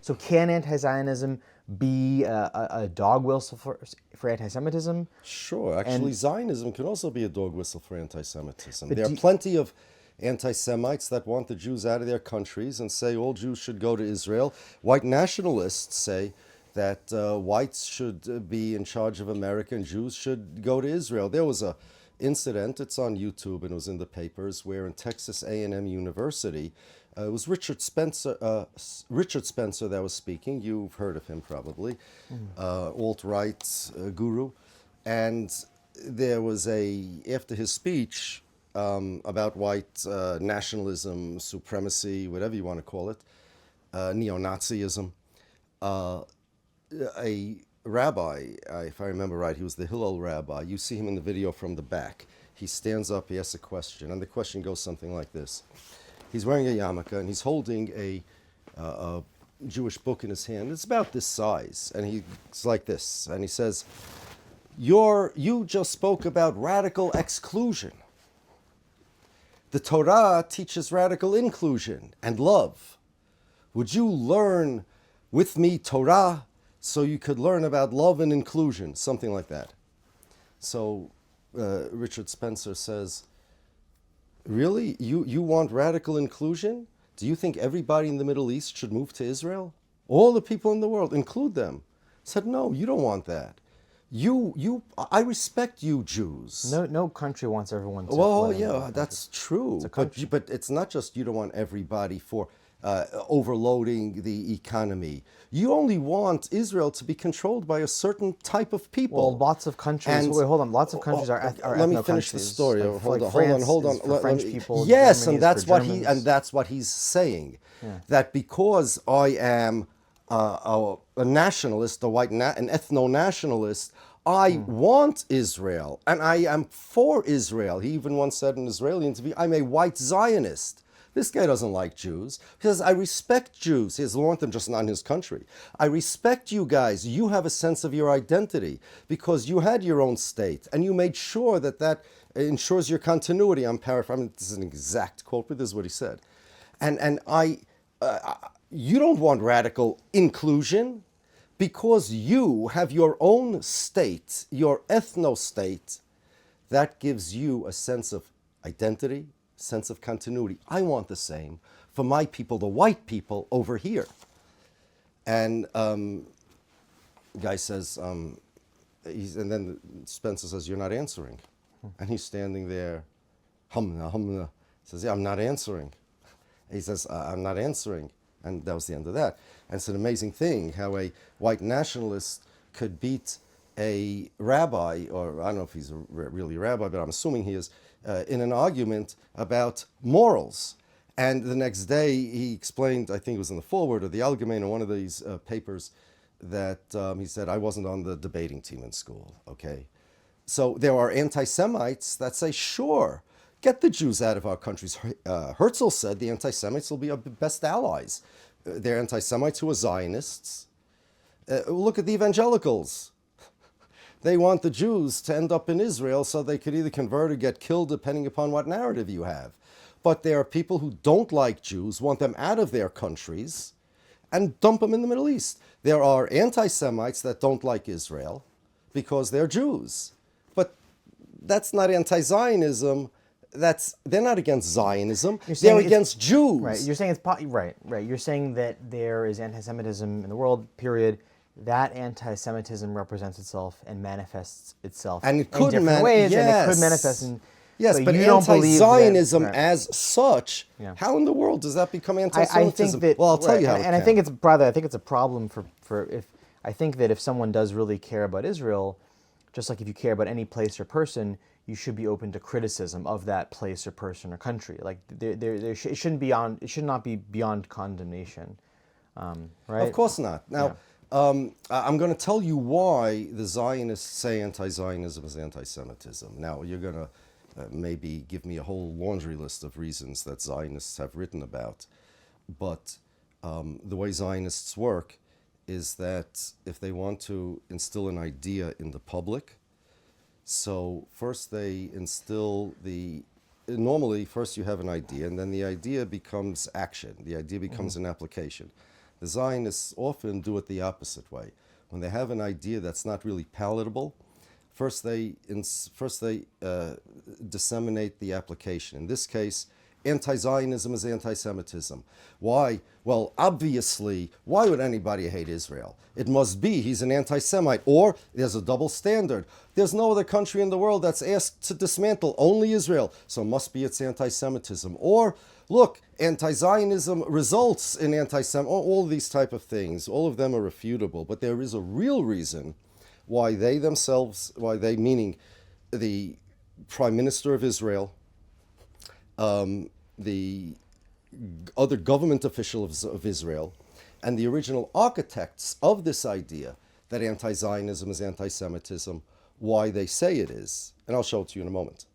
So can anti-Zionism be a dog whistle for anti-Semitism? Sure. Actually, Zionism can also be a dog whistle for anti-Semitism. There are do- plenty of anti-Semites that want the Jews out of their countries and say all Jews should go to Israel. White nationalists say that whites should be in charge of America and Jews should go to Israel. There was a incident, it's on YouTube and it was in the papers, where in Texas A&M University, it was Richard Spencer that was speaking. You've heard of him probably, alt-right guru. And there was after his speech about white nationalism, supremacy, whatever you want to call it, neo-Nazism, a rabbi, if I remember right, he was the Hillel rabbi. You see him in the video from the back. He stands up, he asks a question, and the question goes something like this. He's wearing a yarmulke, and he's holding a Jewish book in his hand. It's about this size, and he's like this, and he says, you just spoke about radical exclusion. The Torah teaches radical inclusion and love. Would you learn with me Torah so you could learn about love and inclusion? Something like that. So Richard Spencer says, really? You want radical inclusion? Do you think everybody in the Middle East should move to Israel? All the people in the world, include them. I said, no, you don't want that. I respect you Jews. No country wants everyone to. Well, yeah, that's true. It's but it's not just you don't want everybody for overloading the economy. You only want Israel to be controlled by a certain type of people. Well, lots of countries. Wait, hold on. Lots of countries are let me finish the story. Like, hold France on. For French people. Yes, Germany and that's what Germans. that's what he's saying. Yeah. That because I am a nationalist, an ethno-nationalist, I want Israel, and I am for Israel. He even once said in an Israeli interview, I'm a white Zionist. This guy doesn't like Jews. He says, I respect Jews. He doesn't want them, just not in his country. I respect you guys. You have a sense of your identity because you had your own state, and you made sure that ensures your continuity. I'm paraphrasing. This is an exact quote, but this is what he said. And you don't want radical inclusion because you have your own state, your ethno-state, that gives you a sense of identity, sense of continuity. I want the same for my people, the white people over here. And the guy says, and then Spencer says, you're not answering. And he's standing there, humna. Says, yeah, I'm not answering. He says, I'm not answering. And that was the end of that. And it's an amazing thing how a white nationalist could beat a rabbi, or I don't know if he's really a rabbi, but I'm assuming he is, in an argument about morals. And the next day he explained, I think it was in the foreword or the Allgemeine or one of these papers, that he said, I wasn't on the debating team in school, okay? So there are anti-Semites that say, sure, get the Jews out of our countries. Herzl said the anti-Semites will be our best allies. They're anti-Semites who are Zionists. Look at the evangelicals. They want the Jews to end up in Israel so they could either convert or get killed depending upon what narrative you have. But there are people who don't like Jews, want them out of their countries, and dump them in the Middle East. There are anti-Semites that don't like Israel because they're Jews. But that's not anti-Zionism. They're not against Zionism. They're against Jews. Right. You're saying right. You're saying that there is anti-Semitism in the world, period. That anti-Semitism represents itself and manifests itself in different ways, and it could manifest in. Yes, but anti-Zionism as such, how in the world does that become anti-Semitism? I'll tell you how. And I think it's a problem I think that if someone does really care about Israel, just like if you care about any place or person, you should be open to criticism of that place or person or country. Like it should not be beyond condemnation, right? Of course not. Now, I'm going to tell you why the Zionists say anti-Zionism is anti-Semitism. Now, you're going to maybe give me a whole laundry list of reasons that Zionists have written about. But the way Zionists work is that if they want to instill an idea in the public, so first they normally first you have an idea, and then the idea becomes action. The idea becomes an application. The Zionists often do it the opposite way. When they have an idea that's not really palatable, first they disseminate the application. In this case, anti-Zionism is anti-Semitism. Why? Well, obviously, why would anybody hate Israel? It must be he's an anti-Semite, or there's a double standard. There's no other country in the world that's asked to dismantle, only Israel, so it must be it's anti-Semitism. Or, look, anti-Zionism results in anti-Semitism, all these type of things. All of them are refutable, but there is a real reason why they themselves, meaning the Prime Minister of Israel, the other government officials of Israel, and the original architects of this idea that anti-Zionism is anti-Semitism, why they say it is. And I'll show it to you in a moment.